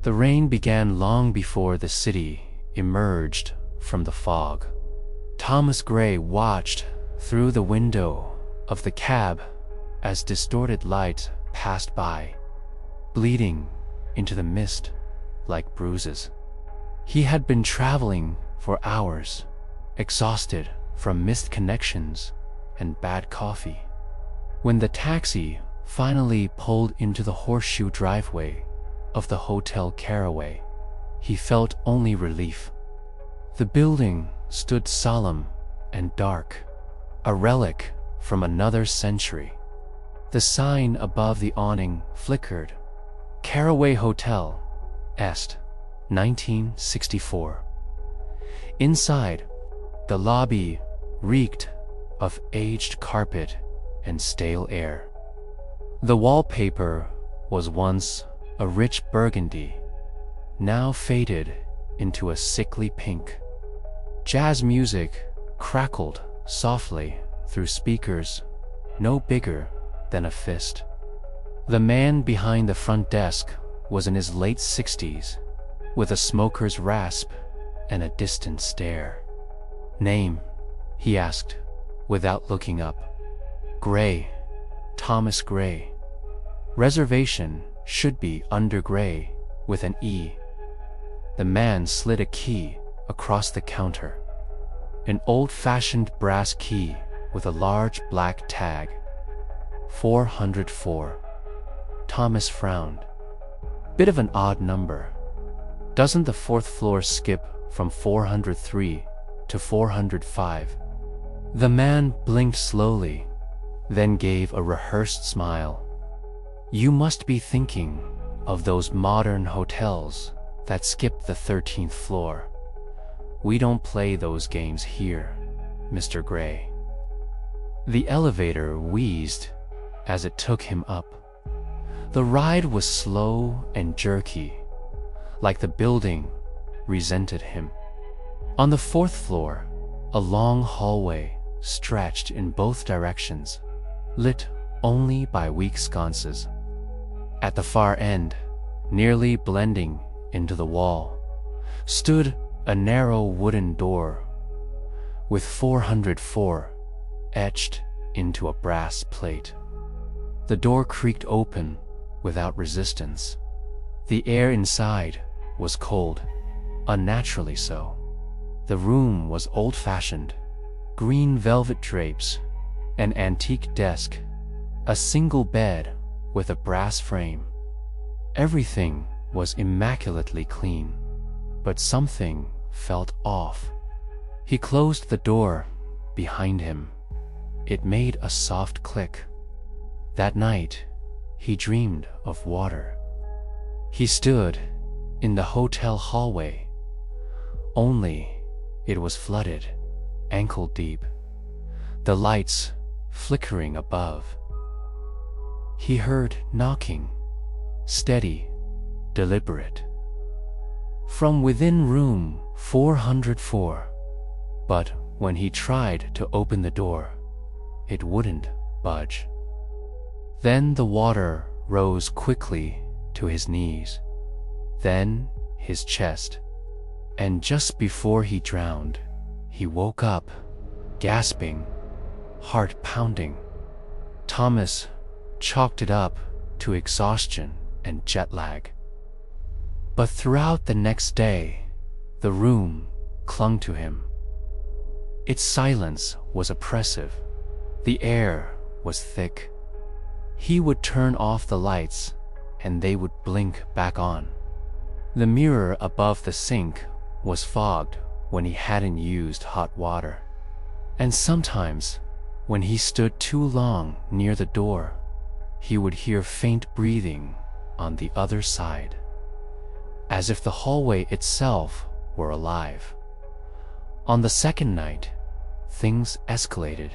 The rain began long before the city emerged from the fog. Thomas Graye watched through the window of the cab as distorted light passed by, bleeding into the mist like bruises. He had been traveling for hours, exhausted from missed connections and bad coffee. When the taxi finally pulled into the horseshoe driveway of the Hotel Caraway, he felt only relief. The building stood solemn and dark, a relic from another century. The sign above the awning flickered, Caraway Hotel, Est, 1964. Inside, the lobby reeked of aged carpet and stale air. The wallpaper was once a rich burgundy, now faded into a sickly pink. Jazz music crackled softly through speakers no bigger than a fist. The man behind the front desk was in his late 60s, with a smoker's rasp and a distant stare. "Name?" he asked, without looking up. "Graye, Thomas Graye. Reservation should be under Graye with an E." The man slid a key across the counter. An old-fashioned brass key with a large black tag. 404. Thomas frowned. Bit of an odd number. Doesn't the fourth floor skip from 403 to 405? The man blinked slowly, then gave a rehearsed smile. "You must be thinking of those modern hotels that skip the 13th floor. We don't play those games here, Mr. Graye." The elevator wheezed as it took him up. The ride was slow and jerky, like the building resented him. On the fourth floor, a long hallway stretched in both directions, lit only by weak sconces. At the far end, nearly blending into the wall, stood a narrow wooden door with 404 etched into a brass plate. The door creaked open without resistance. The air inside was cold, unnaturally so. The room was old-fashioned, green velvet drapes, an antique desk, a single bed with a brass frame. Everything was immaculately clean, but something felt off. He closed the door behind him. It made a soft click. That night, he dreamed of water. He stood in the hotel hallway, only it was flooded, ankle deep, the lights flickering above. He heard knocking, steady, deliberate, from within room 404, but when he tried to open the door, it wouldn't budge. Then the water rose quickly to his knees, then his chest, and just before he drowned, he woke up, gasping, heart pounding. Thomas chalked it up to exhaustion and jet lag. But throughout the next day, the room clung to him. Its silence was oppressive. The air was thick. He would turn off the lights, and they would blink back on. The mirror above the sink was fogged when he hadn't used hot water. And sometimes, when he stood too long near the door, he would hear faint breathing on the other side, as if the hallway itself were alive. On the second night, things escalated.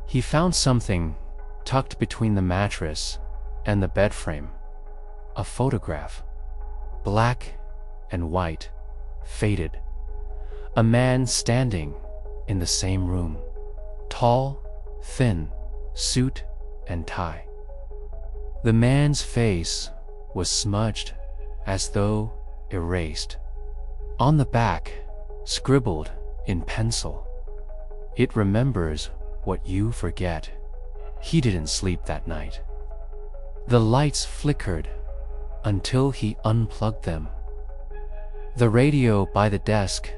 He found something tucked between the mattress and the bed frame. A photograph, black and white, faded. A man standing in the same room, tall, thin, suit and tie. The man's face was smudged as though erased. On the back, scribbled in pencil, "It remembers what you forget." He didn't sleep that night. The lights flickered until he unplugged them. The radio by the desk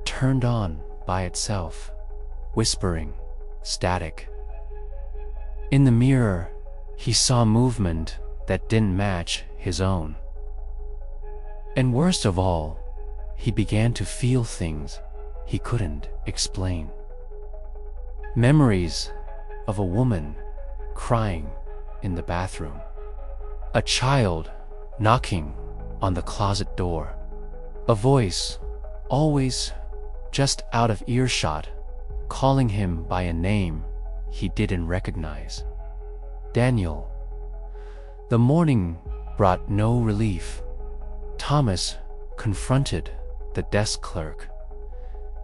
turned on by itself, whispering, static. In the mirror, he saw movement that didn't match his own. And worst of all, he began to feel things he couldn't explain. Memories of a woman crying in the bathroom, a child knocking on the closet door, a voice, always just out of earshot, calling him by a name he didn't recognize. Daniel. The morning brought no relief. Thomas confronted the desk clerk.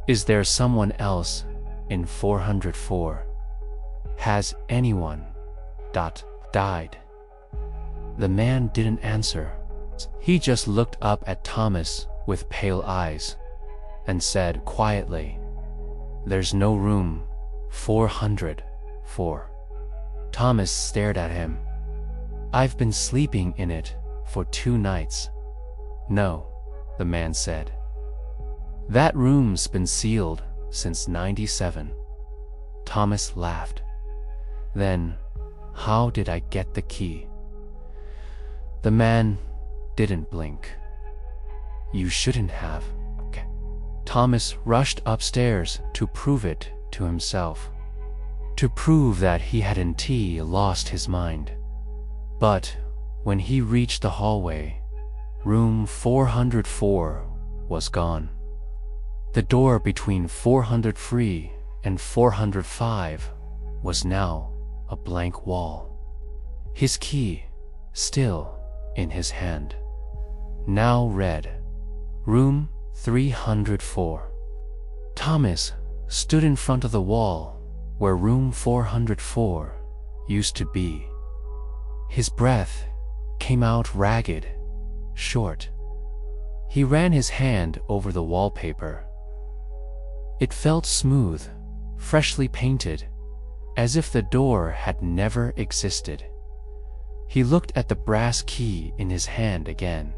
"Is there someone else in 404? Has anyone died?" The man didn't answer. He just looked up at Thomas with pale eyes and said quietly, "There's no room 404. Thomas stared at him. "I've been sleeping in it for 2 nights. "No," the man said. "That room's been sealed since '97. Thomas laughed. "Then, how did I get the key?" The man didn't blink. "You shouldn't have." Okay. Thomas rushed upstairs to prove it to himself, to prove that he hadn't lost his mind. But when he reached the hallway, room 404 was gone. The door between 403 and 405 was now a blank wall. His key, still in his hand, now read, "Room 304. Thomas stood in front of the wall where room 404 used to be. His breath came out ragged, short. He ran his hand over the wallpaper. It felt smooth, freshly painted, as if the door had never existed. He looked at the brass key in his hand again.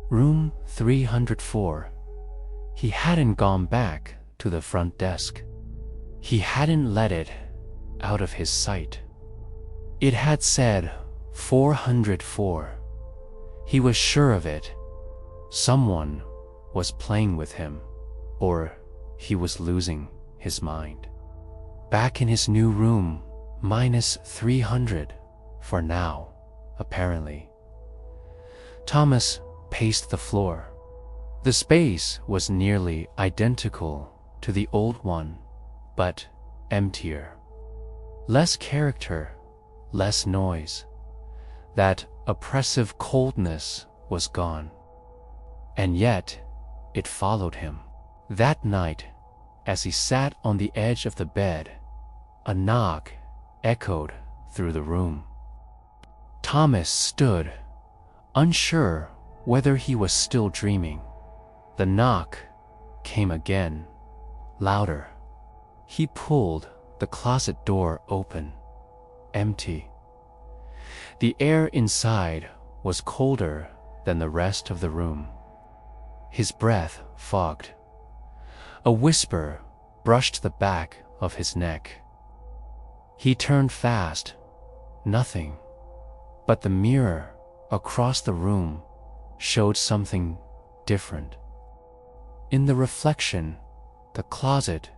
Room 304. He hadn't gone back to the front desk. He hadn't let it out of his sight. It had said 404. He was sure of it. Someone was playing with him, or he was losing his mind. Back in his new room, minus 300 for now, apparently. Thomas paced the floor. The space was nearly identical to the old one, but emptier. Less character, less noise. That oppressive coldness was gone. And yet, it followed him. That night, as he sat on the edge of the bed, a knock echoed through the room. Thomas stood, unsure whether he was still dreaming. The knock came again, louder. He pulled the closet door open. Empty. The air inside was colder than the rest of the room. His breath fogged. A whisper brushed the back of his neck. He turned fast. Nothing. But the mirror across the room showed something different. In the reflection, the closet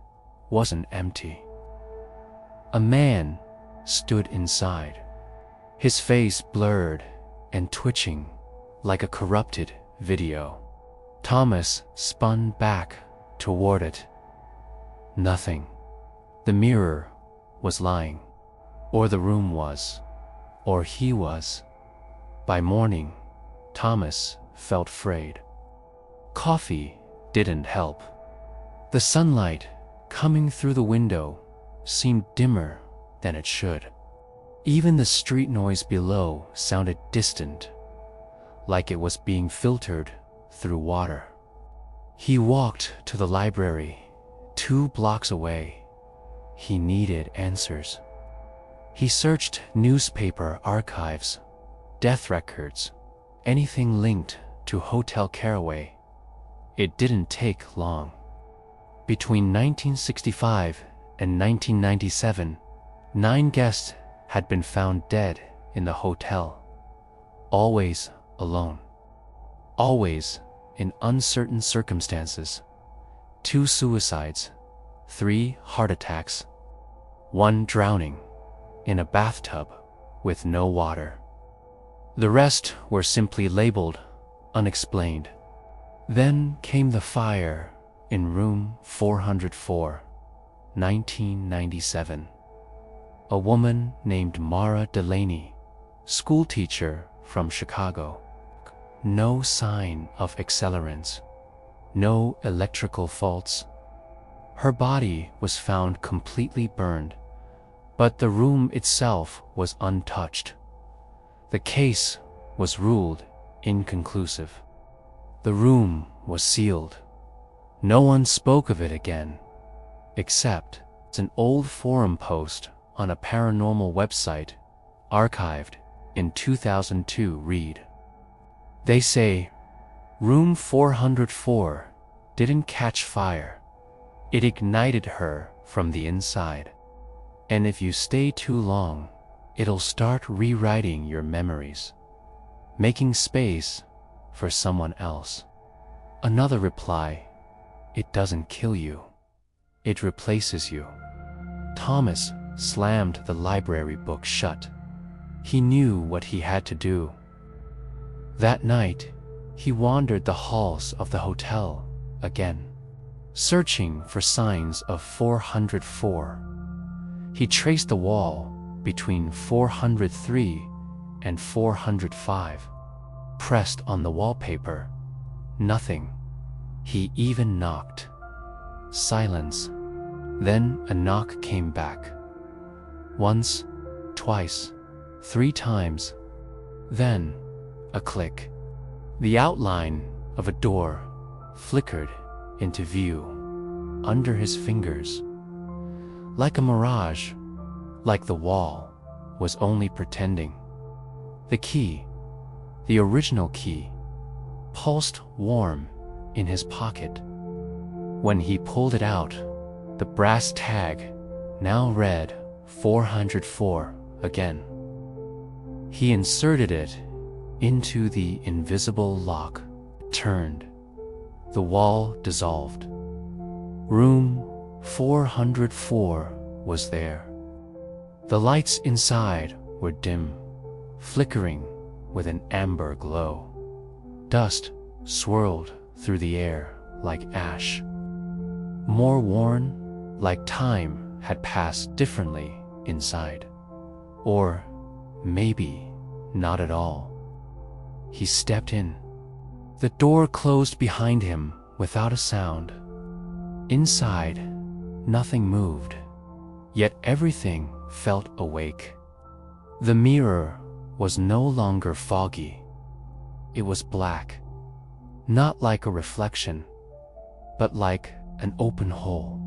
wasn't empty. A man stood inside, his face blurred and twitching like a corrupted video. Thomas spun back toward it. Nothing. The mirror was lying, or the room was, or he was. By morning, Thomas felt frayed. Coffee didn't help. The sunlight coming through the window seemed dimmer than it should. Even the street noise below sounded distant, like it was being filtered through water. He walked to the library, 2 blocks away. He needed answers. He searched newspaper archives, death records, anything linked to Hotel Caraway. It didn't take long. Between 1965 and 1997, 9 guests had been found dead in the hotel, always alone, always in uncertain circumstances. 2 suicides, 3 heart attacks, 1 drowning in a bathtub with no water. The rest were simply labeled unexplained. Then came the fire in room 404, 1997. A woman named Mara Delaney, schoolteacher from Chicago. No sign of accelerants, no electrical faults. Her body was found completely burned, but the room itself was untouched. The case was ruled inconclusive. The room was sealed. No one spoke of it again, except an old forum post on a paranormal website archived in 2002 read. They say, room 404 didn't catch fire. It ignited her from the inside. And if you stay too long, it'll start rewriting your memories, making space for someone else. Another reply, it doesn't kill you. It replaces you. Thomas slammed the library book shut. He knew what he had to do. That night, he wandered the halls of the hotel again, searching for signs of 404. He traced the wall between 403 and 405, pressed on the wallpaper. Nothing. He even knocked. Silence. Then a knock came back. Once, twice, 3 times. Then a click. The outline of a door flickered into view under his fingers. Like a mirage, like the wall was only pretending. The key, the original key, pulsed warm in his pocket. When he pulled it out, the brass tag now read 404 again. He inserted it into the invisible lock, turned. The wall dissolved. Room 404 was there. The lights inside were dim, flickering with an amber glow. Dust swirled through the air like ash. More worn, like time had passed differently inside. Or maybe not at all. He stepped in. The door closed behind him without a sound. Inside, nothing moved, yet everything felt awake. The mirror was no longer foggy. It was black, not like a reflection, but like an open hole.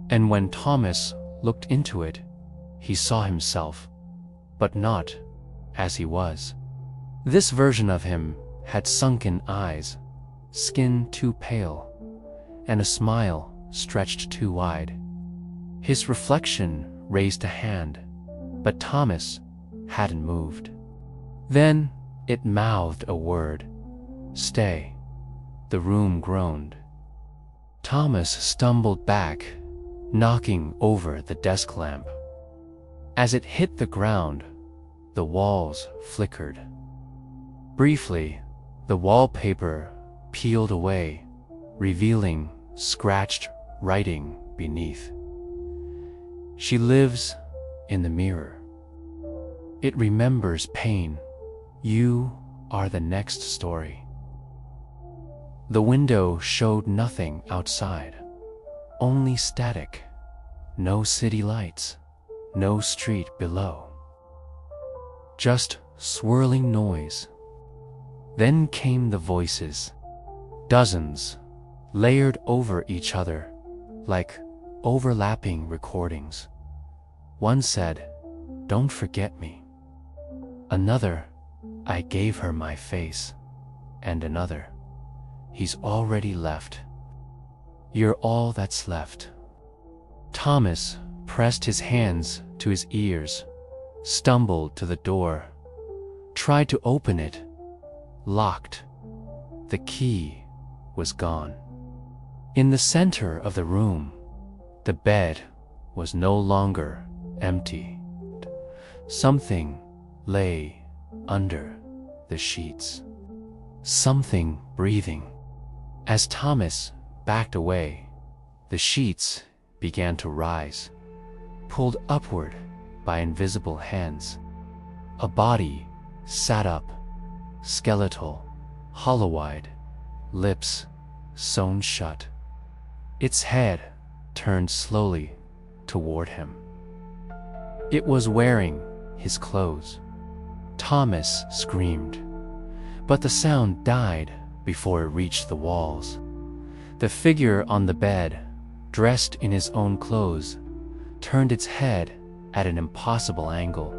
And when Thomas looked into it, he saw himself, but not as he was. This version of him had sunken eyes, skin too pale, and a smile stretched too wide. His reflection raised a hand, but Thomas hadn't moved. Then it mouthed a word. "Stay." The room groaned. Thomas stumbled back, knocking over the desk lamp. As it hit the ground, the walls flickered. Briefly, the wallpaper peeled away, revealing scratched writing beneath. She lives in the mirror. It remembers pain. You are the next story. The window showed nothing outside, only static. No city lights, no street below. Just swirling noise. Then came the voices. Dozens, layered over each other, like overlapping recordings. One said, "Don't forget me." Another, "I gave her my face." And another, "He's already left. You're all that's left." Thomas pressed his hands to his ears, stumbled to the door, tried to open it, locked. The key was gone. In the center of the room, the bed was no longer empty. Something lay under the sheets. Something breathing. As Thomas backed away, the sheets began to rise, pulled upward by invisible hands. A body sat up, skeletal, hollow-eyed, lips sewn shut. Its head turned slowly toward him. It was wearing his clothes. Thomas screamed, but the sound died before it reached the walls. The figure on the bed, dressed in his own clothes, turned its head at an impossible angle,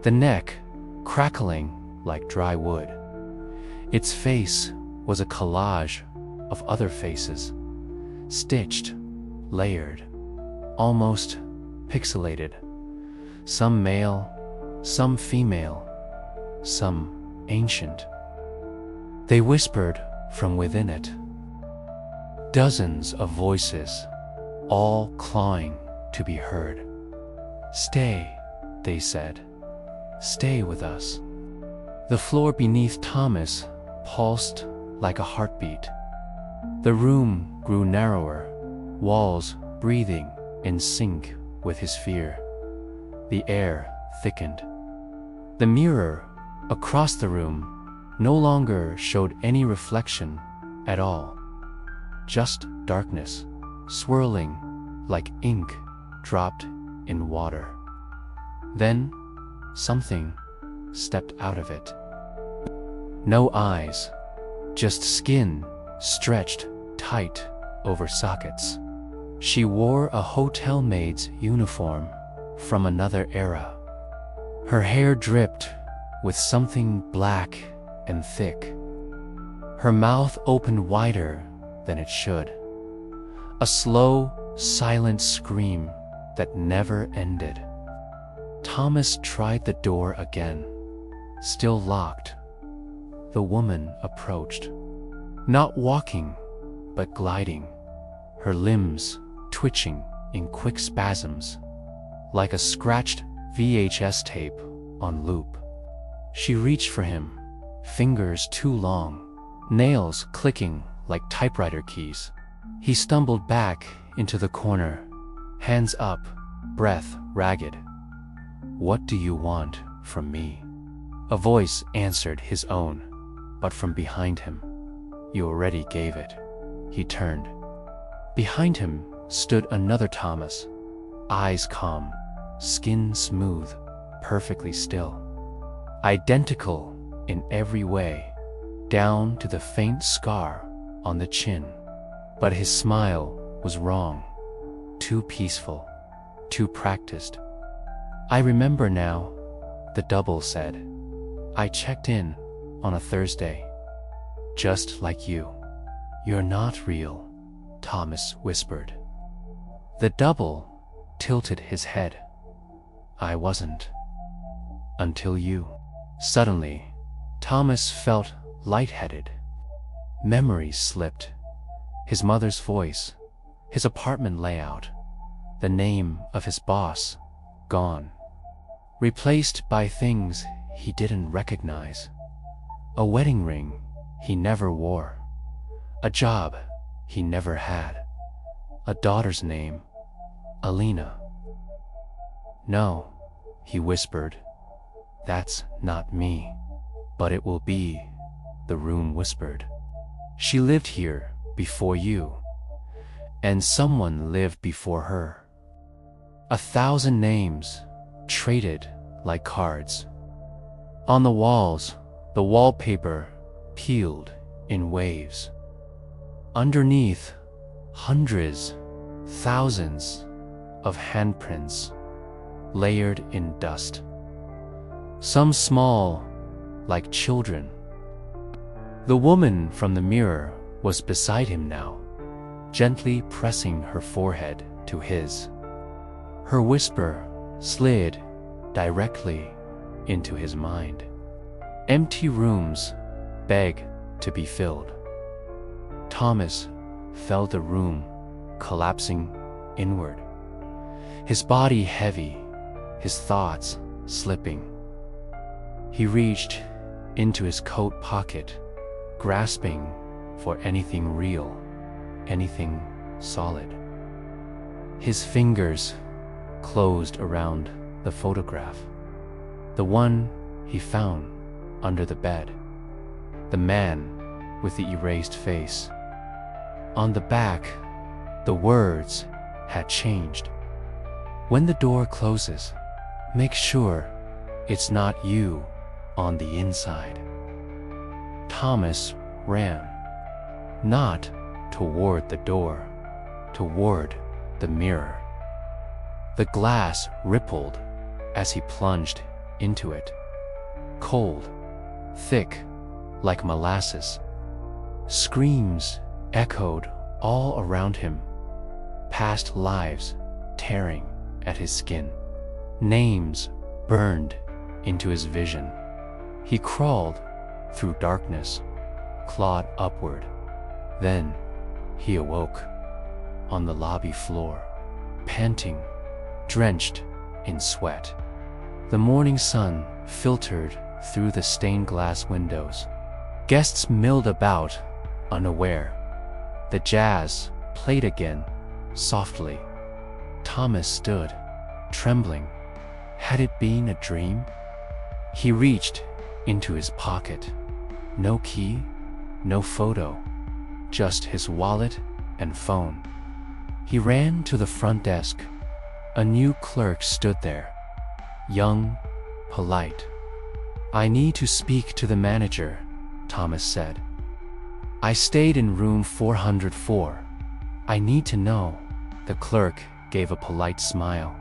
the neck crackling like dry wood. Its face was a collage of other faces, stitched, layered, almost pixelated. Some male, some female, some ancient. They whispered from within it. Dozens of voices, all clawing to be heard. "Stay," they said. "Stay with us." The floor beneath Thomas pulsed like a heartbeat. The room grew narrower, walls breathing in sync with his fear. The air thickened. The mirror across the room no longer showed any reflection at all. Just darkness, swirling like ink dropped in water. Then something stepped out of it. No eyes, just skin stretched tight over sockets. She wore a hotel maid's uniform from another era. Her hair dripped with something black and thick. Her mouth opened wider than it should. A slow, silent scream that never ended. Thomas tried the door again, still locked. The woman approached, not walking, but gliding, her limbs twitching in quick spasms, like a scratched VHS tape on loop. She reached for him, fingers too long, nails clicking like typewriter keys. He stumbled back into the corner, hands up, breath ragged. "What do you want from me?" A voice answered his own, but from behind him. "You already gave it." He turned. Behind him stood another Thomas, eyes calm, skin smooth, perfectly still. Identical in every way, down to the faint scar on the chin. But his smile was wrong, too peaceful, too practiced. "I remember now," the double said. "I checked in on a Thursday. Just like you." "You're not real," Thomas whispered. The double tilted his head. "I wasn't. Until you." Suddenly, Thomas felt lightheaded. Memories slipped. His mother's voice, his apartment layout, the name of his boss, gone. Replaced by things he didn't recognize. A wedding ring he never wore. A job he never had. A daughter's name, Alina. "No," he whispered. "That's not me." "But it will be," the room whispered. "She lived here before you, and someone lived before her. 1,000 names, traded like cards. On the walls, the wallpaper peeled in waves. Underneath, hundreds, thousands of handprints layered in dust. Some small, like children. The woman from the mirror was beside him now, gently pressing her forehead to his. Her whisper slid directly into his mind. Empty rooms beg to be filled. Thomas felt the room collapsing inward, his body heavy, his thoughts slipping. He reached into his coat pocket, grasping for anything real, anything solid. His fingers closed around the photograph, the one he found under the bed, the man with the erased face. On the back, the words had changed. When the door closes, make sure it's not you on the inside. Thomas ran, not toward the door, toward the mirror. The glass rippled as he plunged into it, cold, thick, like molasses. Screams echoed all around him, past lives tearing at his skin. Names burned into his vision. He crawled through darkness, clawed upward. Then he awoke on the lobby floor, panting, drenched in sweat. The morning sun filtered through the stained glass windows. Guests milled about, unaware. The jazz played again, softly. Thomas stood, trembling. Had it been a dream? He reached into his pocket. No key, no photo, just his wallet and phone. He ran to the front desk. A new clerk stood there, young, polite. "I need to speak to the manager," Thomas said. "I stayed in room 404. I need to know." The clerk gave a polite smile.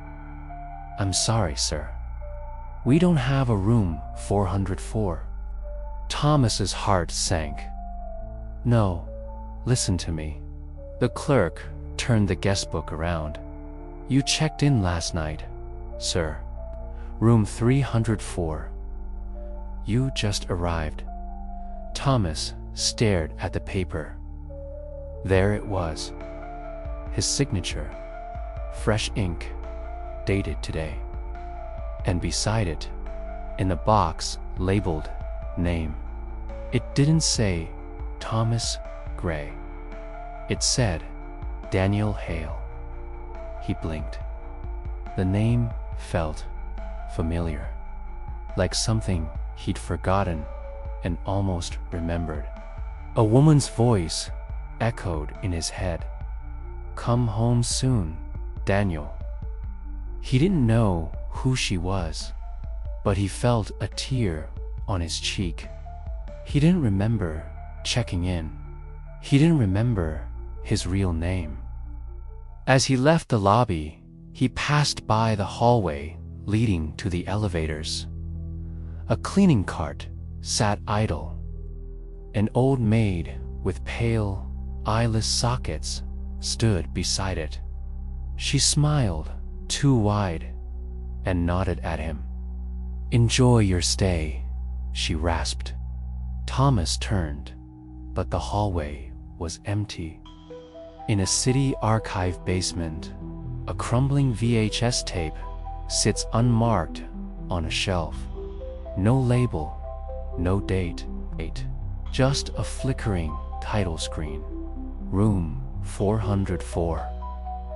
"I'm sorry, sir. We don't have a room 404. Thomas's heart sank. "No, listen to me." The clerk turned the guest book around. "You checked in last night, sir. Room 304. You just arrived." Thomas stared at the paper. There it was. His signature, fresh ink, dated today. And beside it, in a box labeled name. It didn't say Thomas Graye. It said Daniel Hale. He blinked. The name felt familiar, like something he'd forgotten and almost remembered. A woman's voice echoed in his head. "Come home soon, Daniel." He didn't know who she was, but he felt a tear on his cheek. He didn't remember checking in. He didn't remember his real name. As he left the lobby, he passed by the hallway leading to the elevators. A cleaning cart sat idle. An old maid with pale, eyeless sockets stood beside it. She smiled too wide and nodded at him. "Enjoy your stay," she rasped. Thomas turned, but the hallway was empty. In a city archive basement, a crumbling VHS tape sits unmarked on a shelf. No label, no date, just a flickering title screen. Room 404.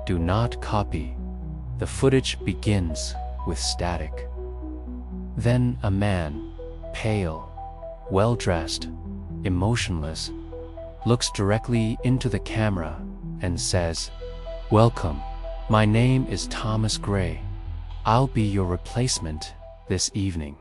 Do not copy. The footage begins with static. Then a man, pale, well-dressed, emotionless, looks directly into the camera and says, "Welcome. My name is Thomas Graye. I'll be your replacement this evening."